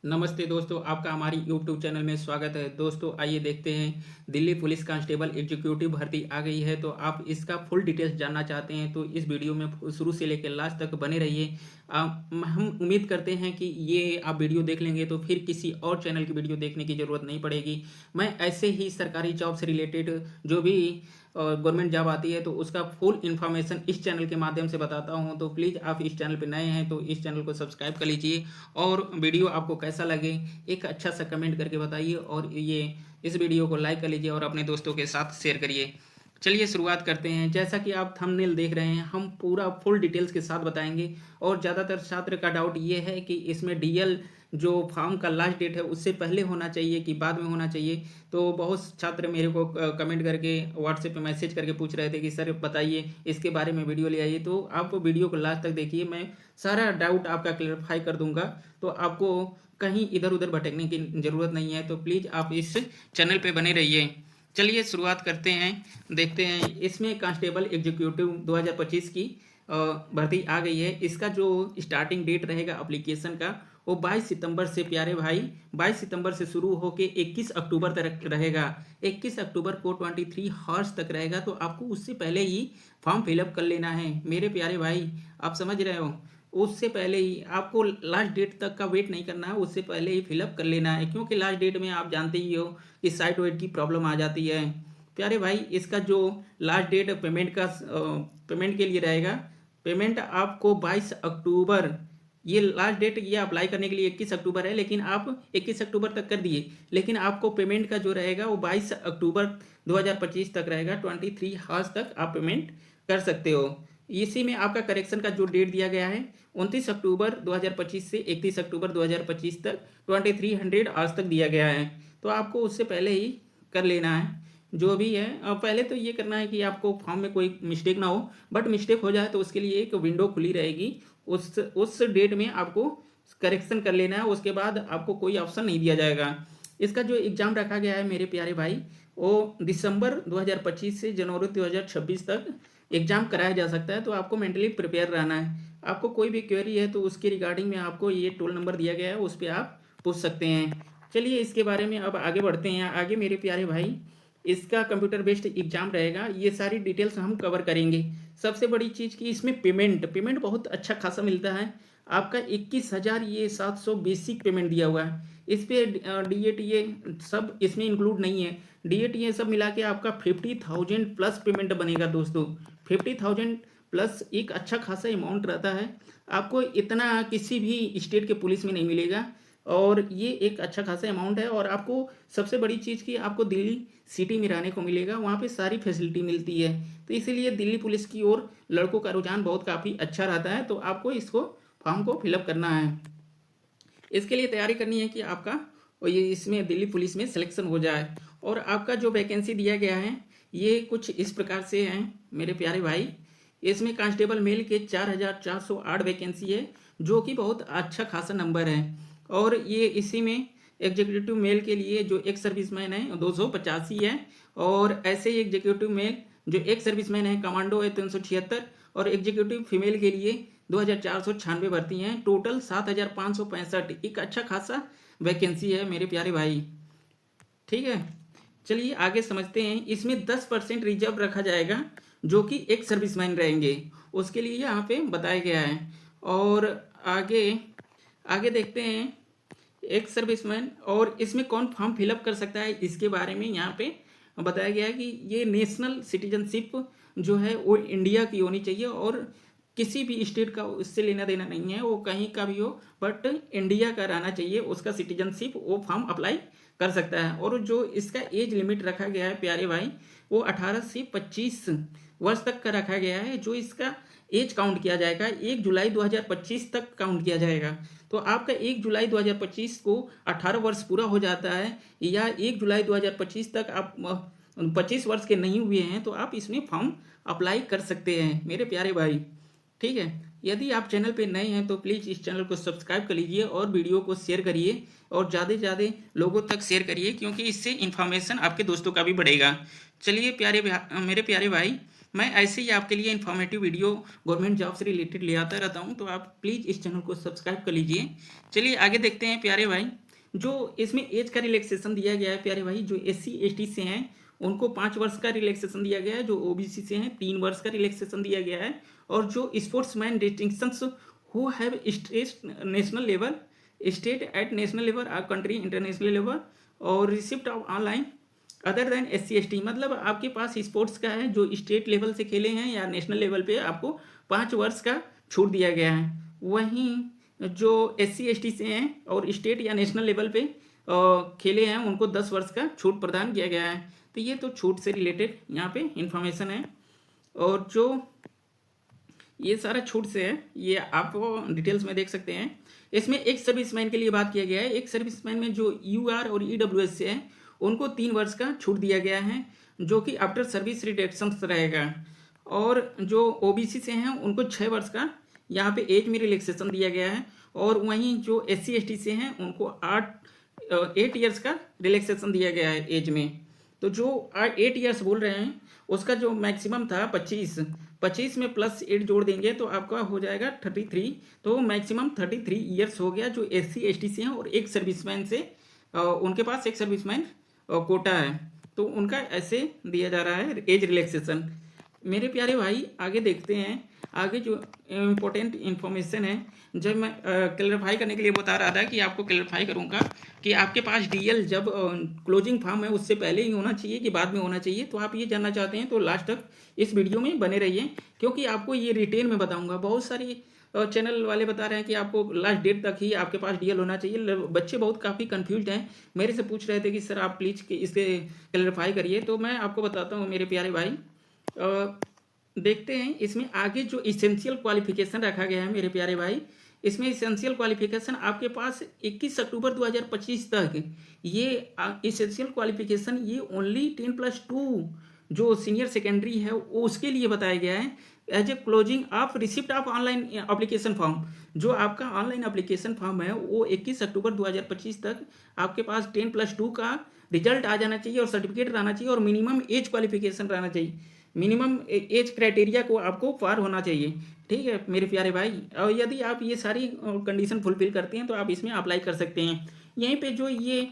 नमस्ते दोस्तों, आपका हमारी यूट्यूब चैनल में स्वागत है। दोस्तों आइए देखते हैं, दिल्ली पुलिस कांस्टेबल एग्जीक्यूटिव भर्ती आ गई है। तो आप इसका फुल डिटेल्स जानना चाहते हैं तो इस वीडियो में शुरू से लेकर लास्ट तक बने रहिए। हम उम्मीद करते हैं कि ये आप वीडियो देख लेंगे तो फिर किसी और चैनल की वीडियो देखने की ज़रूरत नहीं पड़ेगी। मैं ऐसे ही सरकारी जॉब से रिलेटेड जो भी गवर्नमेंट जॉब आती है तो उसका फुल इन्फॉर्मेशन इस चैनल के माध्यम से बताता हूँ। तो प्लीज़ आप इस चैनल पर नए हैं तो इस चैनल को सब्सक्राइब कर लीजिए और वीडियो आपको कैसा लगे एक अच्छा सा कमेंट करके बताइए और ये इस वीडियो को लाइक कर लीजिए और अपने दोस्तों के साथ शेयर करिए। चलिए शुरुआत करते हैं। जैसा कि आप थंबनेल देख रहे हैं, हम पूरा फुल डिटेल्स के साथ बताएंगे और ज़्यादातर छात्र का डाउट ये है कि इसमें डीएल जो फॉर्म का लास्ट डेट है उससे पहले होना चाहिए कि बाद में होना चाहिए। तो बहुत छात्र मेरे को कमेंट करके व्हाट्सएप पे मैसेज करके पूछ रहे थे कि सर बताइए इसके बारे में वीडियो ले आइए। तो आप वीडियो को लास्ट तक देखिए, मैं सारा डाउट आपका क्लियरफाई कर दूंगा। तो आपको कहीं इधर उधर भटकने की ज़रूरत नहीं है। तो प्लीज़ आप इस चैनल पे बने रहिए। चलिए शुरुआत करते हैं, देखते हैं। इसमें कांस्टेबल एग्जीक्यूटिव 2025 की भर्ती आ गई है। इसका जो स्टार्टिंग डेट रहेगा एप्लीकेशन का वो 22 सितंबर से प्यारे भाई 22 सितंबर से शुरू होके 21 अक्टूबर तक रहेगा। 21 अक्टूबर को 23 हॉर्स तक रहेगा। तो आपको उससे पहले ही फॉर्म फिलअप कर लेना है मेरे प्यारे भाई, आप समझ रहे हो। उससे पहले ही आपको लास्ट डेट तक का वेट नहीं करना है, उससे पहले ही फिलअप कर लेना है, क्योंकि लास्ट डेट में आप जानते ही हो कि साइट वेट की प्रॉब्लम आ जाती है। प्यारे भाई इसका जो लास्ट डेट पेमेंट के लिए रहेगा, पेमेंट आपको 22 अक्टूबर, ये लास्ट डेट ये अप्लाई करने के लिए 21 अक्टूबर है, लेकिन आप 21 अक्टूबर तक कर दिए, लेकिन आपको पेमेंट का जो रहेगा वो 22 अक्टूबर 2025 तक रहेगा। 23 हार्स तक आप पेमेंट कर सकते हो। इसी में आपका करेक्शन का जो डेट दिया गया है 29 अक्टूबर 2025 से 31 अक्टूबर 2025 तक 2300 आवर्स तक दिया गया है। तो आपको उससे पहले ही कर लेना है जो भी है। पहले तो ये करना है कि आपको फॉर्म में कोई मिस्टेक ना हो, बट मिस्टेक हो जाए तो उसके लिए एक विंडो खुली रहेगी, उस डेट में आपको करेक्शन कर लेना है। उसके बाद आपको कोई ऑप्शन नहीं दिया जाएगा। इसका जो एग्ज़ाम रखा गया है मेरे प्यारे भाई, वो दिसंबर 2025 से जनवरी 2026 तक एग्ज़ाम कराया जा सकता है। तो आपको मेंटली प्रिपेयर रहना है। आपको कोई भी क्वेरी है तो उसके रिगार्डिंग में आपको ये टोल नंबर दिया गया है, उस पर आप पूछ सकते हैं। चलिए इसके बारे में अब आगे बढ़ते हैं। आगे मेरे प्यारे भाई, इसका कंप्यूटर बेस्ड एग्जाम रहेगा, ये सारी डिटेल्स हम कवर करेंगे। सबसे बड़ी चीज़ कि इसमें पेमेंट बहुत अच्छा खासा मिलता है। आपका 21,000 ये 700 बेसिक पेमेंट दिया हुआ है। इस पे DATA सब इसमें इंक्लूड नहीं है। DATA सब मिला के आपका 50,000 प्लस पेमेंट बनेगा दोस्तों। 50,000 प्लस एक अच्छा खासा अमाउंट रहता है। आपको इतना किसी भी स्टेट के पुलिस में नहीं मिलेगा और ये एक अच्छा खासा अमाउंट है। और आपको सबसे बड़ी चीज़ कि आपको दिल्ली सिटी में रहने को मिलेगा, वहाँ पे सारी फैसिलिटी मिलती है। तो इसीलिए दिल्ली पुलिस की ओर लड़कों का रुझान बहुत काफ़ी अच्छा रहता है। तो आपको इसको फॉर्म को फिलअप करना है। इसके लिए तैयारी करनी है कि आपका और ये इसमें दिल्ली पुलिस में सिलेक्शन हो जाए। और आपका जो वैकेंसी दिया गया है ये कुछ इस प्रकार से हैं मेरे प्यारे भाई। इसमें कांस्टेबल मेल के 4,408 वैकेंसी है, जो कि बहुत अच्छा खासा नंबर है। और ये इसी में एग्जीक्यूटिव मेल के लिए जो एक सर्विसमैन है 285 है। और ऐसे ही एग्जीक्यूटिव मेल जो एक सर्विसमैन है कमांडो है 376। और एग्जीक्यूटिव फीमेल के लिए 2,496 भर्ती हैं। टोटल 7,565, एक अच्छा खासा वैकेंसी है मेरे प्यारे भाई। ठीक है, चलिए आगे समझते हैं। इसमें 10% रिजर्व रखा जाएगा जो कि एक सर्विसमैन रहेंगे, उसके लिए यहाँ पे बताया गया है। और आगे आगे देखते हैं एक सर्विसमैन और इसमें कौन फॉर्म फिलअप कर सकता है, इसके बारे में यहाँ पे बताया गया है कि ये नेशनल सिटीजनशिप जो है वो इंडिया की होनी चाहिए और किसी भी स्टेट का उससे लेना देना नहीं है, वो कहीं का भी हो, बट इंडिया का रहना चाहिए उसका सिटीजनशिप, वो फॉर्म अप्लाई कर सकता है। और जो इसका एज लिमिट रखा गया है प्यारे भाई, वो 18 से 25 वर्ष तक का रखा गया है। जो इसका एज काउंट किया जाएगा 1 जुलाई 2025 तक काउंट किया जाएगा। तो आपका 1 जुलाई 2025 को 18 वर्ष पूरा हो जाता है, या 1 जुलाई 2025 तक आप 25 वर्ष के नहीं हुए हैं तो आप इसमें फॉर्म अप्लाई कर सकते हैं मेरे प्यारे भाई। ठीक है, यदि आप चैनल पे नए हैं तो प्लीज़ इस चैनल को सब्सक्राइब कर लीजिए और वीडियो को शेयर करिए और ज़्यादा से ज़्यादा लोगों तक शेयर करिए, क्योंकि इससे इन्फॉर्मेशन आपके दोस्तों का भी बढ़ेगा। चलिए मेरे प्यारे भाई, मैं ऐसे ही आपके लिए इन्फॉर्मेटिव वीडियो गवर्नमेंट जॉब से रिलेटेड ले आता रहता हूँ, तो आप प्लीज़ इस चैनल को सब्सक्राइब कर लीजिए। चलिए आगे देखते हैं प्यारे भाई, जो इसमें एज का रिलैक्सेशन दिया गया है प्यारे भाई, जो एससी एसटी से हैं उनको 5 वर्ष का रिलैक्सेशन दिया गया है, जो ओबीसी से हैं 3 वर्ष का रिलैक्सेशन दिया गया है, और जो sportsman distinctions who have state national level, state at national level और कंट्री इंटरनेशनल लेवल और receipt of online other than SC ST, मतलब आपके पास स्पोर्ट्स का है जो स्टेट लेवल से खेले हैं या नेशनल लेवल पे, आपको 5 वर्ष का छूट दिया गया है। वहीं जो एससी एसटी से हैं और स्टेट या नेशनल लेवल पे खेले हैं उनको 10 वर्ष का छूट प्रदान किया गया है। तो ये तो छूट से रिलेटेड यहाँ पे इंफॉर्मेशन है, और जो ये सारा छूट से है ये आप डिटेल्स में देख सकते हैं। इसमें एक सर्विसमैन के लिए बात किया गया है। एक सर्विसमैन में जो यूआर और ईडब्ल्यूएस से है उनको 3 वर्ष का छूट दिया गया है, जो कि आफ्टर सर्विस रिडक्शन रहेगा, और जो ओबीसी से हैं उनको 6 वर्ष का यहाँ पे एज में रिलैक्सेशन दिया गया है, और वहीं जो एससी एसटी से हैं उनको 8 ईयर्स का रिलैक्सेशन दिया गया है एज में। तो जो 8 ईयर्स बोल रहे हैं उसका जो मैक्सिमम था 25 में +8 जोड़ देंगे तो आपका हो जाएगा 33, तो मैक्सिमम 33 ईयर्स हो गया जो एससी एसटी से हैं, और एक सर्विसमैन से उनके पास एक सर्विसमैन कोटा है, तो उनका ऐसे दिया जा रहा है एज रिलैक्सेशन। मेरे प्यारे भाई आगे देखते हैं, आगे जो इम्पोर्टेंट इन्फॉर्मेशन है, जब मैं क्लैरिफाई करने के लिए बता रहा था कि आपको क्लैरिफाई करूंगा कि आपके पास डीएल जब क्लोजिंग फॉर्म है उससे पहले ही होना चाहिए कि बाद में होना चाहिए, तो आप ये जानना चाहते हैं तो लास्ट तक इस वीडियो में बने रहिए, क्योंकि आपको ये डिटेल में बताऊंगा। बहुत सारी चैनल वाले बता रहे हैं कि आपको लास्ट डेट तक ही आपके पास डीएल होना चाहिए। बच्चे बहुत काफ़ी कंफ्यूज हैं, मेरे से पूछ रहे थे कि सर आप प्लीज़ इसके क्लैरिफाई करिए, तो मैं आपको बताता हूँ मेरे प्यारे भाई। देखते हैं इसमें आगे जो इसेंशियल क्वालिफिकेशन रखा गया है मेरे प्यारे भाई, इसमें इसेंशियल क्वालिफिकेशन आपके पास 21 अक्टूबर 2025 तक ये इसेंशियल क्वालिफिकेशन ये ओनली 10+2 जो सीनियर सेकेंडरी है उसके लिए बताया गया है। As a closing of receipt of online application form, जो आपका ऑनलाइन एप्लीकेशन फॉर्म है वो 21 अक्टूबर 2025 तक आपके पास 10+2 का रिजल्ट आ जाना चाहिए और सर्टिफिकेट रहना चाहिए, और मिनिमम एज क्वालिफिकेशन रहना चाहिए, मिनिमम एज क्राइटेरिया को आपको पार होना चाहिए। ठीक है मेरे प्यारे भाई, और यदि आप ये सारी कंडीशन फुलफिल करते हैं तो आप इसमें अप्लाई कर सकते हैं। यहीं पे जो ये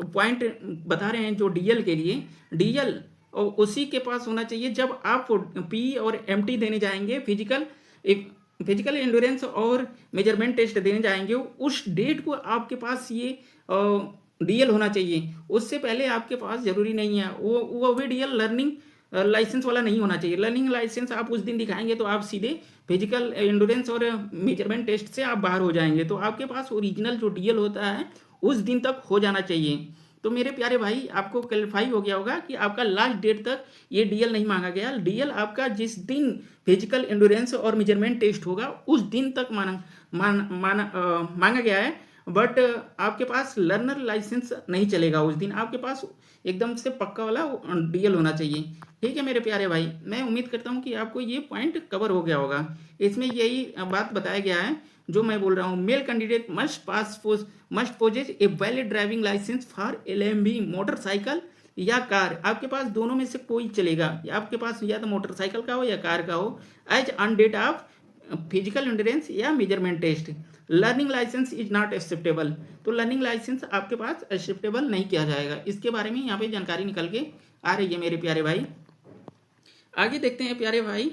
पॉइंट बता रहे हैं जो डीएल के लिए, डीएल और उसी के पास होना चाहिए जब आप पी और एमटी देने जाएंगे, फिजिकल एंड्योरेंस और मेजरमेंट टेस्ट देने जाएंगे, उस डेट को आपके पास ये डीएल होना चाहिए। उससे पहले आपके पास जरूरी नहीं है, वो भी डीएल लर्निंग लाइसेंस वाला नहीं होना चाहिए। लर्निंग लाइसेंस आप उस दिन दिखाएंगे तो आप सीधे फिजिकल एंड्योरेंस और मेजरमेंट टेस्ट से आप बाहर हो जाएंगे, तो आपके पास ओरिजिनल जो डीएल होता है उस दिन तक हो जाना चाहिए। तो मेरे प्यारे भाई आपको क्लैरिफाई हो गया होगा कि आपका लास्ट डेट तक ये डीएल नहीं मांगा गया। डीएल आपका जिस दिन फिजिकल एंड्योरेंस और मेजरमेंट टेस्ट होगा उस दिन तक मांगा गया है, बट आपके पास लर्नर लाइसेंस नहीं चलेगा उस दिन, आपके पास एकदम से पक्का वाला डीएल होना चाहिए। ठीक है मेरे प्यारे भाई, मैं उम्मीद करता हूँ कि आपको ये पॉइंट कवर हो गया होगा। इसमें यही बात बताया गया है जो मैं बोल रहा हूँ, male candidate must possess a valid driving licence for LMV motorcycle या कार, आपके पास दोनों में से कोई चलेगा, आपके पास या तो मोटरसाइकिल का हो या कार का हो, age on date of physical endurance या measurement test. Learning licence is not acceptable, तो लर्निंग लाइसेंस आपके पास एक्सेप्टेबल नहीं किया जाएगा। इसके बारे में यहाँ पे जानकारी निकल के आ रही है मेरे प्यारे भाई। आगे देखते हैं प्यारे भाई,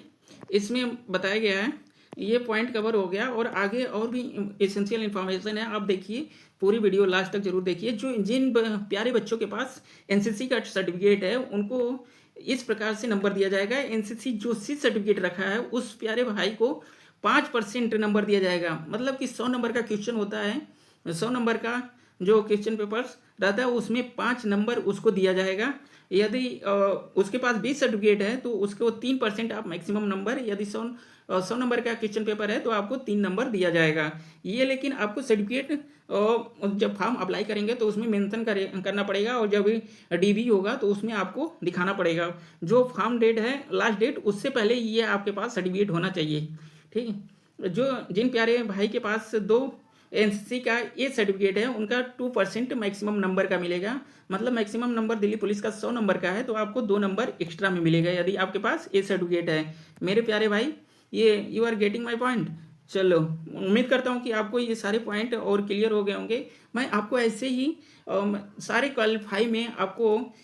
इसमें बताया गया है, ये पॉइंट कवर हो गया, और आगे और भी एसेंशियल इन्फॉर्मेशन है। आप देखिए पूरी वीडियो लास्ट तक जरूर देखिए। जो जिन प्यारे बच्चों के पास एनसीसी का सर्टिफिकेट है उनको इस प्रकार से नंबर दिया जाएगा। एनसीसी जो सी सर्टिफिकेट रखा है उस प्यारे भाई को 5% नंबर दिया जाएगा, मतलब कि 100 नंबर का क्वेश्चन होता है, 100 नंबर का जो क्वेश्चन पेपर्स रहता है उसमें 5 नंबर उसको दिया जाएगा। यदि उसके पास 20 सर्टिफिकेट है तो उसको 3% आप मैक्सिमम नंबर, यदि 100 नंबर का क्वेश्चन पेपर है तो आपको 3 नंबर दिया जाएगा। ये लेकिन आपको सर्टिफिकेट जब फॉर्म अप्लाई करेंगे तो उसमें मेंशन करना पड़ेगा, और जब डीबी होगा तो उसमें आपको दिखाना पड़ेगा जो फॉर्म डेट है लास्ट डेट, उससे पहले ये आपके पास सर्टिफिकेट होना चाहिए। ठीक है, जो जिन प्यारे भाई के पास 2 एनसीसी का ये सर्टिफिकेट है उनका 2% मैक्सिमम नंबर का मिलेगा। मतलब मैक्सिमम नंबर दिल्ली पुलिस का 100 नंबर का है तो आपको 2 नंबर एक्स्ट्रा में मिलेगा यदि आपके पास ये सर्टिफिकेट है। मेरे प्यारे भाई, ये you are getting my point. चलो, उम्मीद करता हूँ कि आपको ये सारे पॉइंट और क्लियर हो गए होंगे। मैं आपको ऐसे ही सारे क्वालिफाई में आपको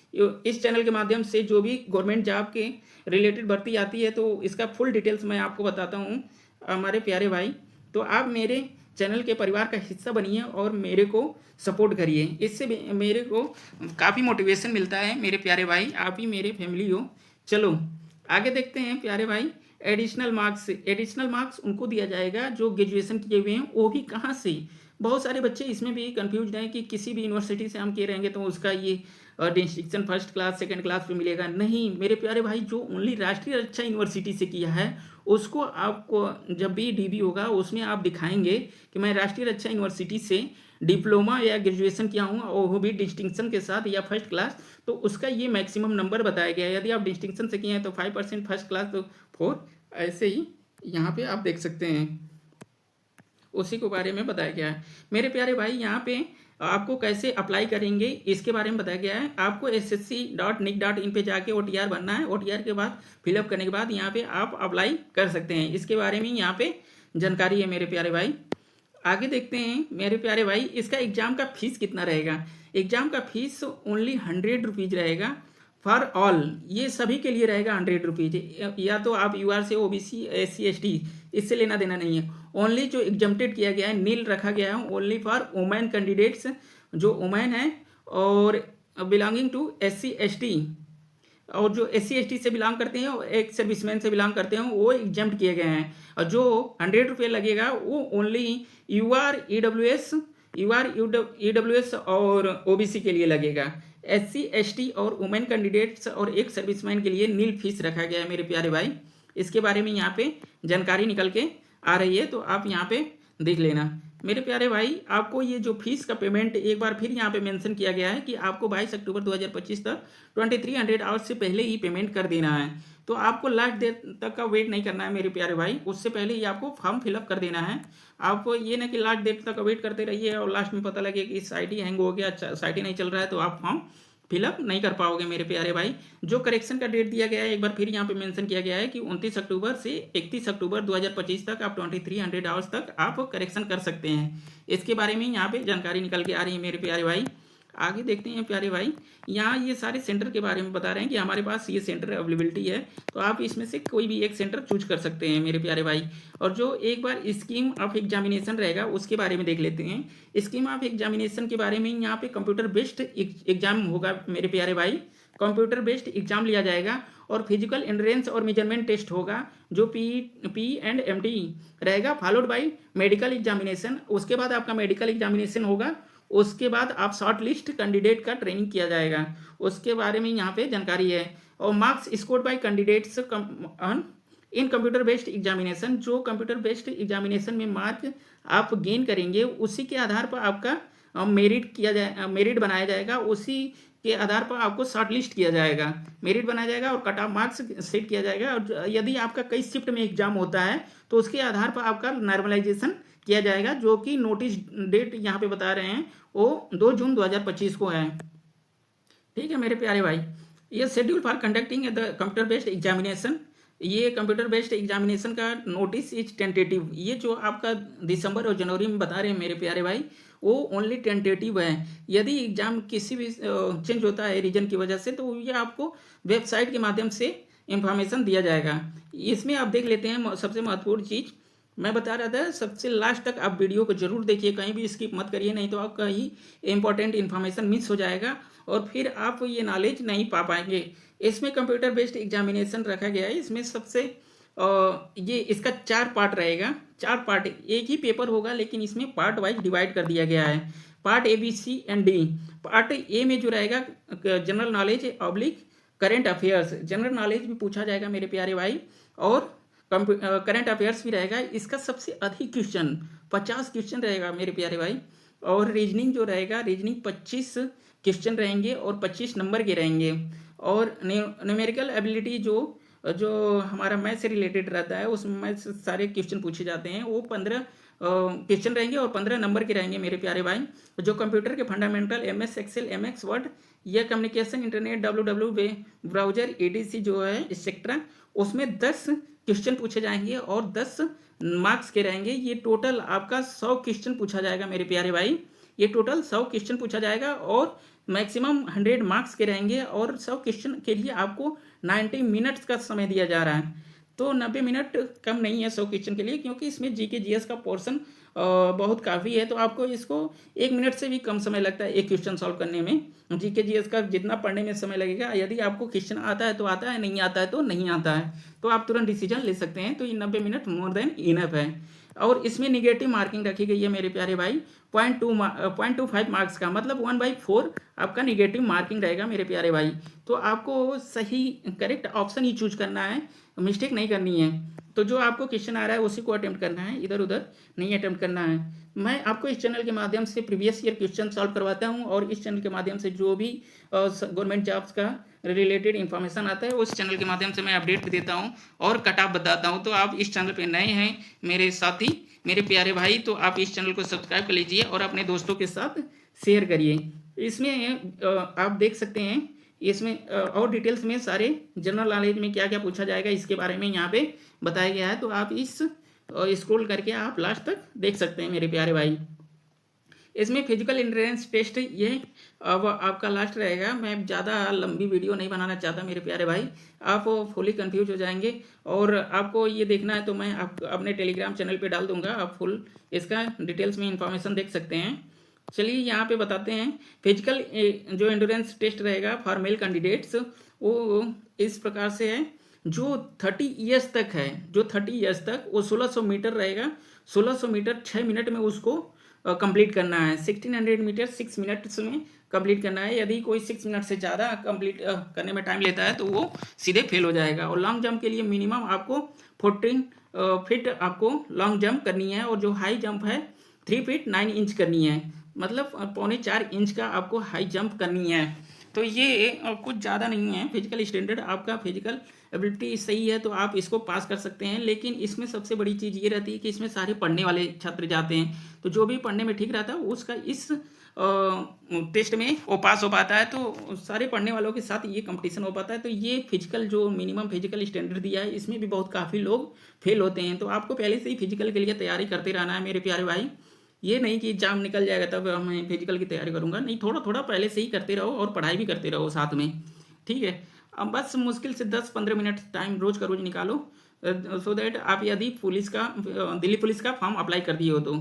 इस चैनल के माध्यम से जो भी गवर्नमेंट जॉब के रिलेटेड भर्ती आती है तो इसका फुल डिटेल्स मैं आपको बताता हूँ हमारे प्यारे भाई। तो आप मेरे चैनल के परिवार का हिस्सा बनिए और मेरे को सपोर्ट करिए, इससे मेरे को काफ़ी मोटिवेशन मिलता है मेरे प्यारे भाई, आप ही मेरे फैमिली हो। चलो आगे देखते हैं प्यारे भाई। एडिशनल मार्क्स उनको दिया जाएगा जो ग्रेजुएशन किए हुए हैं, वो भी कहाँ से। बहुत सारे बच्चे इसमें भी कंफ्यूज हैं कि किसी भी यूनिवर्सिटी से हम किए रहेंगे तो उसका ये distinction first class second class पे मिलेगा। नहीं मेरे प्यारे भाई, जो ओनली राष्ट्रीय रक्षा यूनिवर्सिटी से किया है उसको आपको जब भी डीबी होगा उसमें आप दिखाएंगे कि मैं राष्ट्रीय रक्षा यूनिवर्सिटी से डिप्लोमा या ग्रेजुएशन किया हूँ और वो भी डिस्टिंक्शन के साथ या फर्स्ट क्लास, तो उसका ये मैक्सिमम नंबर बताया गया है। यदि आप डिस्टिंक्शन से किए हैं तो 5%, फर्स्ट क्लास तो 4, ऐसे ही यहाँ पे आप देख सकते हैं उसी के बारे में बताया गया है। मेरे प्यारे भाई, यहाँ पे आपको कैसे अप्लाई करेंगे इसके बारे में बताया गया है। आपको ssc.nic.in पे जाके OTR बनना है। OTR के बाद फिलअप करने के बाद यहाँ पे आप अप्लाई कर सकते हैं। इसके बारे में यहाँ पे जानकारी है मेरे प्यारे भाई। आगे देखते हैं मेरे प्यारे भाई, इसका एग्जाम का फीस कितना रहेगा। एग्जाम का फीस ओनली 100 रुपीज़ रहेगा फॉर ऑल, ये सभी के लिए रहेगा 100 रुपीज़। या तो आप UR से, OBC, SC ST, इससे लेना देना नहीं है। ओनली जो एग्जम्प्टेड किया गया है, नील रखा गया है ओनली फॉर वुमेन कैंडिडेट्स, जो वुमेन है और बिलोंगिंग टू SC ST, और जो SC ST से बिलोंग करते हैं और एक सर्विसमैन से बिलोंग करते हैं वो एग्जाम्प्ट किए गए हैं। और जो 100 रुपये लगेगा वो ओनली UR EWS और OBC के लिए लगेगा। SC ST और वुमेन कैंडिडेट्स और एक सर्विसमैन के लिए नील फीस रखा गया है मेरे प्यारे भाई। इसके बारे में यहाँ पे जानकारी निकल के आ रही है तो आप यहाँ पे देख लेना मेरे प्यारे भाई। आपको ये जो फीस का पेमेंट एक बार फिर यहाँ पे मेंशन किया गया है कि आपको 22 अक्टूबर 2025 तक 2300 आवर्स से पहले ही पेमेंट कर देना है। तो आपको लास्ट डेट तक का वेट नहीं करना है मेरे प्यारे भाई, उससे पहले ही आपको फॉर्म फिलअप कर देना है। आपको ये ना कि लास्ट डेट तक वेट करते रहिए और लास्ट में पता लगे कि साइट ही हैंग हो गया, साइट ही नहीं चल रहा है, तो आप फॉर्म फिलअप नहीं कर पाओगे मेरे प्यारे भाई। जो करेक्शन का डेट दिया गया है एक बार फिर यहाँ पे मेंशन किया गया है कि 29 अक्टूबर से 31 अक्टूबर 2025 तक आप 2300 आवर्स तक आप करेक्शन कर सकते हैं। इसके बारे में यहाँ पे जानकारी निकल के आ रही है मेरे प्यारे भाई। आगे देखते हैं प्यारे भाई, यहाँ ये सारे सेंटर के बारे में बता रहे हैं कि हमारे पास ये सेंटर अवेलेबिलिटी है, तो आप इसमें से कोई भी एक सेंटर चूज कर सकते हैं मेरे प्यारे भाई। और जो एक बार स्कीम ऑफ एग्जामिनेशन रहेगा उसके बारे में देख लेते हैं। स्कीम ऑफ एग्जामिनेशन के बारे में यहाँ पे कंप्यूटर बेस्ड एग्जाम होगा मेरे प्यारे भाई। कंप्यूटर बेस्ड एग्जाम लिया जाएगा और फिजिकल एंड्योरेंस और मेजरमेंट टेस्ट होगा जो PE&MT रहेगा, फॉलोड बाय मेडिकल एग्जामिनेशन। उसके बाद आपका मेडिकल एग्जामिनेशन होगा, उसके बाद आप शॉर्ट लिस्ट कैंडिडेट का ट्रेनिंग किया जाएगा, उसके बारे में यहाँ पे जानकारी है। और marks scored by candidates in computer based examination, जो कंप्यूटर बेस्ड एग्जामिनेशन में मार्क आप गेन करेंगे उसी के आधार पर आपका मेरिट बनाया जाएगा, उसी के आधार पर आपको शॉर्ट लिस्ट किया जाएगा, मेरिट बनाया जाएगा और कट ऑफ मार्क्स सेट किया जाएगा। और यदि आपका कई शिफ्ट में एग्जाम होता है तो उसके आधार पर आपका नॉर्मलाइजेशन किया जाएगा, जो कि नोटिस डेट यहाँ पे बता रहे हैं वो 2 जून 2025 को है। ठीक है मेरे प्यारे भाई, ये schedule for conducting the computer based examination, ये कंप्यूटर बेस्ड एग्जामिनेशन का नोटिस इज टेंटेटिव। ये जो आपका दिसंबर और जनवरी में बता रहे हैं मेरे प्यारे भाई वो ओनली टेंटेटिव है। यदि एग्जाम किसी भी चेंज होता है रीजन की वजह से तो ये आपको वेबसाइट के माध्यम से इंफॉर्मेशन दिया जाएगा। इसमें आप देख लेते हैं सबसे महत्वपूर्ण चीज़ मैं बता रहा था, सबसे लास्ट तक आप वीडियो को जरूर देखिए, कहीं भी स्किप मत करिए, नहीं तो आपका ही इंपॉर्टेंट इन्फॉर्मेशन मिस हो जाएगा और फिर आप ये नॉलेज नहीं पा पाएंगे। इसमें कंप्यूटर बेस्ड एग्जामिनेशन रखा गया है, इसमें सबसे ये इसका 4 पार्ट रहेगा, 4 पार्ट, एक ही पेपर होगा लेकिन इसमें पार्ट वाइज डिवाइड कर दिया गया है। Part A, B, C, and D। Part A में जो रहेगा general knowledge oblique current affairs, general knowledge भी पूछा जाएगा मेरे प्यारे भाई और करंट अफेयर्स भी रहेगा। इसका सबसे अधिक क्वेश्चन 50 क्वेश्चन रहेगा मेरे प्यारे भाई। और रीजनिंग जो रहेगा, रीजनिंग 25 क्वेश्चन रहेंगे और 25 नंबर के रहेंगे। और न्यूमेरिकल एबिलिटी जो हमारा मैथ से रिलेटेड रहता है उसमें सारे क्वेश्चन पूछे जाते हैं, वो 15 क्वेश्चन रहेंगे और 15 नंबर के रहेंगे मेरे प्यारे भाई। जो कंप्यूटर के fundamental MS excel, MS word, या communication, internet, WW browser, EDC जो है एक्सेट्रा, उसमें 10 क्वेश्चन पूछे जाएंगे और 10 मार्क्स के रहेंगे। ये टोटल आपका 100 क्वेश्चन पूछा जाएगा मेरे प्यारे भाई। ये टोटल 100 क्वेश्चन पूछा जाएगा और मैक्सिमम 100 मार्क्स के रहेंगे और 100 क्वेश्चन के लिए आपको 90 मिनट्स का समय दिया जा रहा है। तो 90 मिनट कम नहीं है 100 क्वेश्चन के लिए, क्योंकि इसमें GK GS का पोर्शन बहुत काफ़ी है। तो आपको इसको 1 मिनट से भी कम समय लगता है एक क्वेश्चन सॉल्व करने में। GK GS का जितना पढ़ने में समय लगेगा, यदि आपको क्वेश्चन आता है तो आता है, नहीं आता है तो नहीं आता है, तो आप तुरंत डिसीजन ले सकते हैं। तो ये 90 मिनट मोर देन इनफ है। और इसमें निगेटिव मार्किंग रखी गई है मेरे प्यारे भाई 0.25 मार्क्स का, मतलब 1/4 आपका निगेटिव मार्किंग रहेगा मेरे प्यारे भाई। तो आपको सही करेक्ट ऑप्शन ही चूज करना है, मिस्टेक नहीं करनी है। तो जो आपको क्वेश्चन आ रहा है उसी को अटेम्प्ट करना है, इधर उधर नहीं अटेम्प्ट करना है। मैं आपको इस चैनल के माध्यम से प्रीवियस ईयर क्वेश्चन सॉल्व करवाता हूं, और इस चैनल के माध्यम से जो भी गवर्नमेंट जॉब्स का रिलेटेड इन्फॉर्मेशन आता है उस चैनल के माध्यम से मैं अपडेट देता हूं और कट ऑफ बताता हूं। तो आप इस चैनल पे नए हैं मेरे साथी, मेरे प्यारे भाई, तो आप इस चैनल को सब्सक्राइब कर लीजिए और अपने दोस्तों के साथ शेयर करिए। इसमें आप देख सकते हैं, इसमें और डिटेल्स में सारे जनरल नॉलेज में क्या क्या पूछा जाएगा इसके बारे में यहाँ पे बताया गया है। तो आप इस स्क्रॉल करके आप लास्ट तक देख सकते हैं मेरे प्यारे भाई। इसमें फिजिकल एंड्योरेंस टेस्ट ये अब आपका लास्ट रहेगा। मैं ज़्यादा लंबी वीडियो नहीं बनाना चाहता मेरे प्यारे भाई, आप फुली कंफ्यूज हो जाएंगे। और आपको ये देखना है तो मैं आप अपने टेलीग्राम चैनल पे डाल दूंगा, आप फुल इसका डिटेल्स में इंफॉर्मेशन देख सकते हैं। चलिए यहाँ पे बताते हैं। फिजिकल जो एंड्योरेंस टेस्ट रहेगा फॉर मेल कैंडिडेट्स वो इस प्रकार से है। जो 30 ईयर्स तक है, जो 30 ईयर्स तक, वो 1600 मीटर रहेगा। 1600 मीटर 6 मिनट में उसको कंप्लीट करना है। 1600 मीटर 6 मिनट्स में कंप्लीट करना है। यदि कोई 6 मिनट से ज़्यादा कंप्लीट करने में टाइम लेता है तो वो सीधे फेल हो जाएगा। और लॉन्ग जंप के लिए मिनिमम आपको 14 फीट आपको लॉन्ग जंप करनी है, और जो हाई जंप है 3 फीट 9 इंच करनी है, मतलब 3.25 इंच का आपको हाई जंप करनी है। तो ये कुछ ज़्यादा नहीं है फिजिकल स्टैंडर्ड। आपका फिजिकल एबिलिटी सही है तो आप इसको पास कर सकते हैं। लेकिन इसमें सबसे बड़ी चीज़ ये रहती है कि इसमें सारे पढ़ने वाले छात्र जाते हैं, तो जो भी पढ़ने में ठीक रहता है उसका इस टेस्ट में वो पास हो पाता है। तो सारे पढ़ने वालों के साथ ये कंपटीशन हो पाता है। तो ये फिजिकल जो मिनिमम फिजिकल स्टैंडर्ड दिया है इसमें भी बहुत काफ़ी लोग फेल होते हैं। तो आपको पहले से ही फिजिकल के लिए तैयारी करते रहना है मेरे प्यारे भाई। ये नहीं कि एग्जाम निकल जाएगा तब मैं फिजिकल की तैयारी करूंगा, नहीं, थोड़ा थोड़ा पहले से ही करते रहो और पढ़ाई भी करते रहो साथ में, ठीक है। अब बस मुश्किल से 10-15 मिनट टाइम रोज का रोज निकालो, सो दैट आप यदि पुलिस का दिल्ली पुलिस का फॉर्म अप्लाई कर दिए हो तो,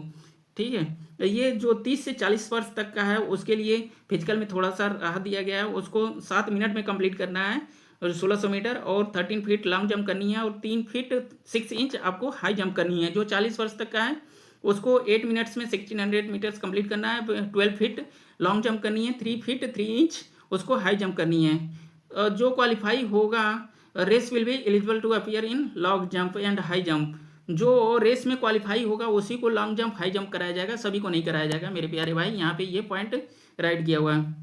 ठीक है। ये जो 30 से 40 वर्ष तक का है उसके लिए फिजिकल में थोड़ा सा राहत दिया गया है। उसको 7 मिनट में कंप्लीट करना है, 1600 मीटर, और 13 फीट लॉन्ग जंप करनी है, और 3 फीट 6 इंच आपको हाई जंप करनी है। जो 40 वर्ष तक का है उसको 8 मिनट्स में 1600 मीटर्स कंप्लीट करना है। 12 फीट लॉन्ग जंप करनी है, 3 फीट 3 इंच उसको हाई जंप करनी है। जो क्वालिफाई होगा race will be eligible to appear in long jump and high jump. जो रेस में क्वालिफाई होगा उसी को लॉन्ग जंप हाई जंप कराया जाएगा, सभी को नहीं कराया जाएगा मेरे प्यारे भाई। यहाँ पे ये पॉइंट राइट किया हुआ है।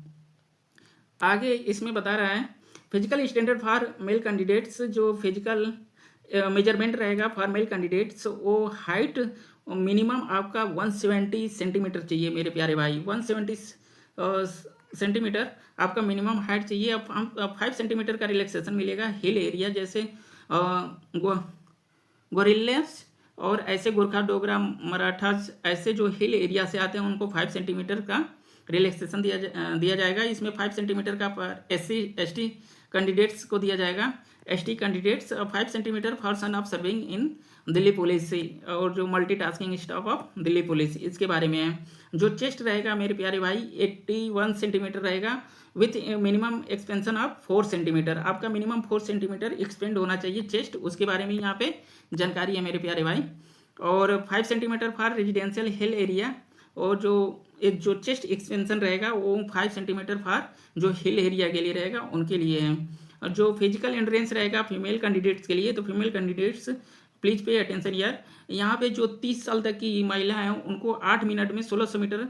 आगे इसमें बता रहा है physical standard for male candidates. जो फिजिकल मेजरमेंट रहेगा फॉर मेल कैंडिडेट्स, वो हाइट मिनिमम आपका 170 सेंटीमीटर चाहिए मेरे प्यारे भाई। 170 सेंटीमीटर आपका मिनिमम हाइट चाहिए। अब 5 सेंटीमीटर का रिलैक्सेशन मिलेगा हिल एरिया, जैसे गोरिल्लास और ऐसे गोरखा डोगरा मराठास, ऐसे जो हिल एरिया से आते हैं उनको 5 सेंटीमीटर का रिलैक्सेशन दिया जाएगा। इसमें 5 सेंटीमीटर का SC ST कैंडिडेट्स को दिया जाएगा। ST candidates 5 centimetre for son of serving in Delhi police, और जो multitasking staff of Delhi police, इसके बारे में है। जो चेस्ट रहेगा मेरे प्यारे भाई 81 सेंटीमीटर रहेगा with minimum expansion of 4 centimetre. आपका मिनिमम 4 सेंटीमीटर एक्सपेंड होना चाहिए चेस्ट, उसके बारे में यहाँ पे जानकारी है मेरे प्यारे भाई। और 5 centimetre for residential hill area, और जो चेस्ट एक्सपेंशन रहेगा वो 5 सेंटीमीटर फॉर जो हिल एरिया के लिए रहेगा उनके लिए है। और जो फिजिकल एंड्योरेंस रहेगा फीमेल कैंडिडेट्स के लिए, तो female candidates please pay attention यार। यहाँ पे जो 30 साल तक की महिला है उनको 8 मिनट में 1600 मीटर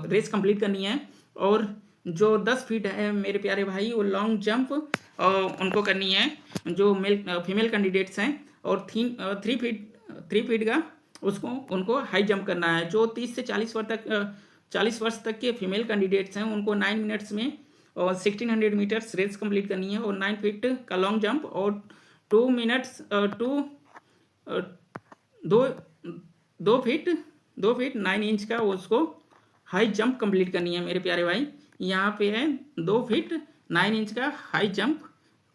रेस कंप्लीट करनी है। और जो 10 फीट है मेरे प्यारे भाई वो लॉन्ग जंप उनको करनी है जो फीमेल कैंडिडेट्स हैं। और 3 फीट का उसको उनको हाई जंप करना है। जो 30 से 40 वर्ष तक के फीमेल कैंडिडेट्स हैं उनको 9 मिनट्स में और 1600 मीटर्स रेस कंप्लीट करनी है और 9 फीट का लॉन्ग जंप और 2 मिनट्स दो 2 फीट 9 इंच का उसको हाई जंप कंप्लीट करनी है मेरे प्यारे भाई। यहाँ पे है 2 फीट 9 इंच का हाई जंप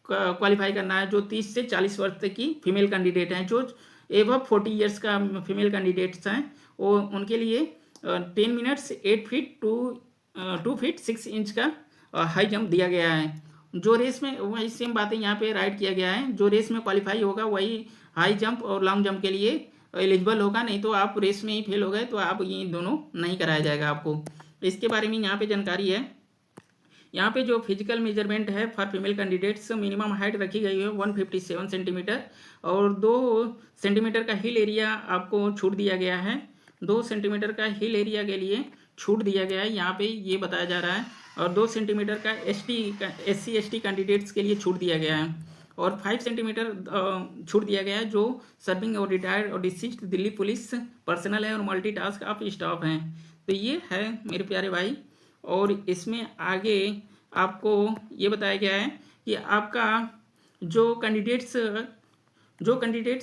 क्वालिफाई करना है। जो 30 से 40 वर्ष तक की फीमेल कैंडिडेट हैं, जो एबव 40 ईयर्स का फीमेल कैंडिडेट्स हैं, वो उनके लिए 10 मिनट्स 8 फीट 2 फीट 6 इंच का हाई जंप दिया गया है। जो रेस में वही सेम बातें यहाँ पे राइट किया गया है। जो रेस में क्वालिफाई होगा वही हाई जंप और लॉन्ग जंप के लिए एलिजिबल होगा, नहीं तो आप रेस में ही फेल हो गए तो आप ये दोनों नहीं कराया जाएगा आपको। इसके बारे में यहाँ पे जानकारी है। यहाँ पे जो फिजिकल मेजरमेंट है for female candidates, minimum height रखी गई है 157 सेंटीमीटर और 2 सेंटीमीटर का हिल एरिया आपको छूट दिया गया है। 2 सेंटीमीटर का हिल एरिया के लिए छूट दिया गया है, यहाँ पे ये बताया जा रहा है। और 2 सेंटीमीटर का SC ST कैंडिडेट्स के लिए छूट दिया गया है और 5 सेंटीमीटर छूट दिया गया है जो सर्विंग और रिटायर्ड और डिसीज्ड दिल्ली पुलिस पर्सनल है और मल्टीटास्क ऑफ स्टाफ हैं। तो ये है मेरे प्यारे भाई। और इसमें आगे आपको ये बताया गया है कि आपका जो कैंडिडेट्स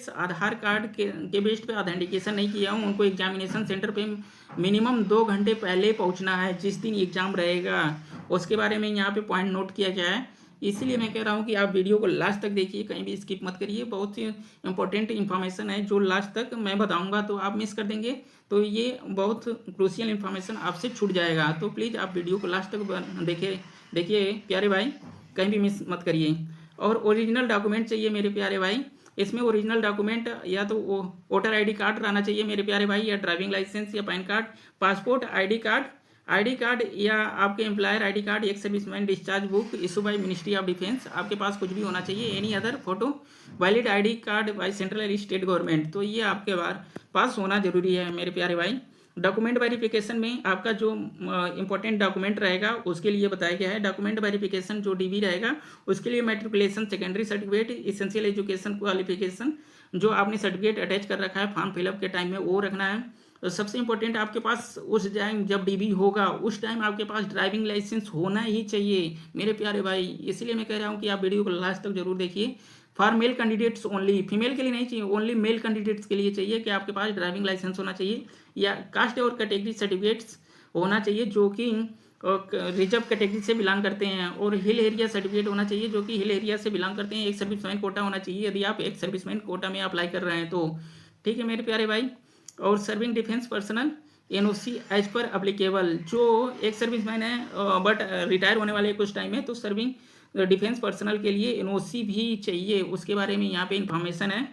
आधार कार्ड के बेस्ड पे ऑथेंटिकेशन नहीं किया हूँ उनको एग्जामिनेशन सेंटर पे मिनिमम 2 घंटे पहले पहुँचना है जिस दिन एग्ज़ाम रहेगा। उसके बारे में यहाँ पे पॉइंट नोट किया गया है। इसीलिए मैं कह रहा हूँ कि आप वीडियो को लास्ट तक देखिए, कहीं भी स्किप मत करिए। बहुत ही इंपॉर्टेंट इन्फॉर्मेशन है जो लास्ट तक मैं बताऊँगा, तो आप मिस कर देंगे तो ये बहुत क्रूशियल इन्फॉर्मेशन आपसे छूट जाएगा। तो प्लीज़ आप वीडियो को लास्ट तक देखिए प्यारे भाई, कहीं भी मिस मत करिए। और ओरिजिनल डॉक्यूमेंट चाहिए मेरे प्यारे भाई। इसमें ओरिजिनल डॉक्यूमेंट या तो वोटर ID कार्ड रहना चाहिए मेरे प्यारे भाई, या ड्राइविंग लाइसेंस या pan card, passport, ID card या आपके एम्प्लॉयर ID कार्ड, एक serviceman discharge book issue by ministry of defence. आपके पास कुछ भी होना चाहिए। Any other photo valid ID card by central और स्टेट गवर्नमेंट। तो ये आपके पास होना जरूरी है मेरे प्यारे भाई। डॉक्यूमेंट वेरिफिकेशन में आपका जो इंपॉर्टेंट डॉक्यूमेंट रहेगा उसके लिए बताया गया है। डॉक्यूमेंट वेरिफिकेशन जो DB रहेगा उसके लिए matriculation, secondary certificate, essential education qualification जो आपने सर्टिफिकेट अटैच कर रखा है फॉर्म फिलअप के टाइम में वो रखना है। तो सबसे इंपॉर्टेंट आपके पास उस टाइम जब DB होगा उस टाइम आपके पास ड्राइविंग लाइसेंस होना ही चाहिए मेरे प्यारे भाई। इसलिए मैं कह रहा हूँ कि आप वीडियो को लास्ट तक जरूर देखिए। For male candidates only, female के लिए नहीं चाहिए, ओनली मेल कैंडिडेट्स के लिए चाहिए कि आपके पास ड्राइविंग लाइसेंस होना चाहिए या कास्ट और कैटेगरी सर्टिफिकेट्स होना चाहिए जो कि रिजर्व कैटेगरी से बिलोंग करते हैं, और हिल एरिया सर्टिफिकेट होना चाहिए जो कि हिल एरिया से बिलोंग करते हैं। एक सर्विसमैन कोटा होना चाहिए यदि आप एक सर्विसमैन कोटा में अप्लाई कर रहे हैं तो। ठीक है मेरे प्यारे भाई। और serving defence personnel NOC as per applicable, जो एक सर्विसमैन है बट रिटायर होने वाले कुछ टाइम में, तो सर्विंग डिफेंस पर्सनल के लिए NOC भी चाहिए। उसके बारे में यहाँ पे इंफॉर्मेशन है।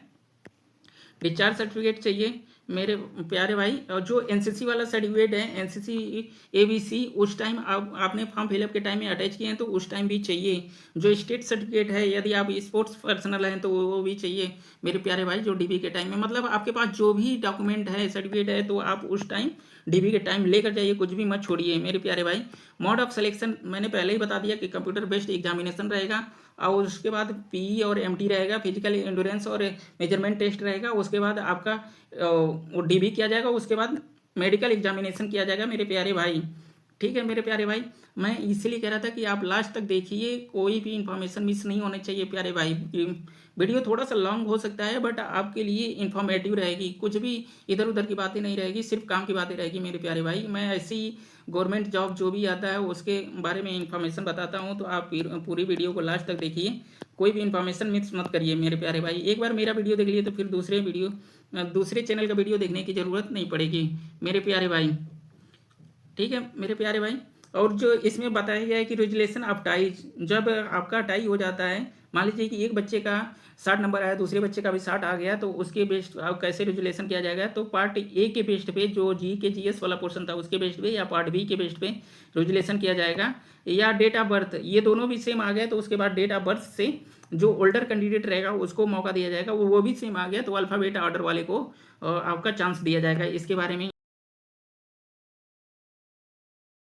डिस्चार्ज सर्टिफिकेट चाहिए मेरे प्यारे भाई। और जो NCC वाला सर्टिफिकेट है NCC ABC उस टाइम आपने फॉर्म फिलअप के टाइम में अटैच किए हैं तो उस टाइम भी चाहिए। जो स्टेट सर्टिफिकेट है यदि आप स्पोर्ट्स पर्सनल हैं तो वो भी चाहिए मेरे प्यारे भाई, जो DB के टाइम में। मतलब आपके पास जो भी डॉक्यूमेंट है सर्टिफिकेट है तो आप उस टाइम DB के टाइम लेकर जाइए, कुछ भी मत छोड़िए मेरे प्यारे भाई। मोड ऑफ सिलेक्शन मैंने पहले ही बता दिया कि कंप्यूटर बेस्ड एग्जामिनेशन रहेगा और उसके बाद PE और MT रहेगा, फिजिकल एंड्योरेंस और मेजरमेंट टेस्ट रहेगा। उसके बाद आपका DB किया जाएगा, उसके बाद मेडिकल एग्जामिनेशन किया जाएगा मेरे प्यारे भाई। ठीक है मेरे प्यारे भाई, मैं इसीलिए कह रहा था कि आप लास्ट तक देखिए, कोई भी इंफॉर्मेशन मिस नहीं होनी चाहिए प्यारे भाई। वीडियो थोड़ा सा लॉन्ग हो सकता है बट आपके लिए इंफॉर्मेटिव रहेगी, कुछ भी इधर उधर की बातें नहीं रहेगी, सिर्फ काम की बातें रहेगी मेरे प्यारे भाई। मैं ऐसी गवर्नमेंट जॉब जो भी आता है उसके बारे में इंफॉर्मेशन बताता हूँ, तो आप पूरी वीडियो को लास्ट तक देखिए, कोई भी इंफॉर्मेशन मिस मत करिए मेरे प्यारे भाई। एक बार मेरा वीडियो देख लिए तो फिर दूसरे चैनल का वीडियो देखने की ज़रूरत नहीं पड़ेगी मेरे प्यारे भाई। ठीक है मेरे प्यारे भाई। और जो इसमें बताया गया है कि रेजुलेशन ऑफ टाई, जब आपका टाई हो जाता है, मान लीजिए कि एक बच्चे का 60 नंबर आया, दूसरे बच्चे का भी 60 आ गया, तो उसके बेस्ड आप कैसे रेजुलेशन किया जाएगा, तो पार्ट A के बेस्ड पे जो GS वाला पोर्शन था उसके बेस्ड पे, या पार्ट B के बेस्ड पे रेजुलेशन किया जाएगा, या डेट ऑफ बर्थ, ये दोनों भी सेम आ गए तो उसके बाद डेट ऑफ बर्थ से जो ओल्डर कैंडिडेट रहेगा उसको मौका दिया जाएगा, वो भी सेम आ गया तो अल्फ़ाबेट ऑर्डर वाले को आपका चांस दिया जाएगा। इसके बारे में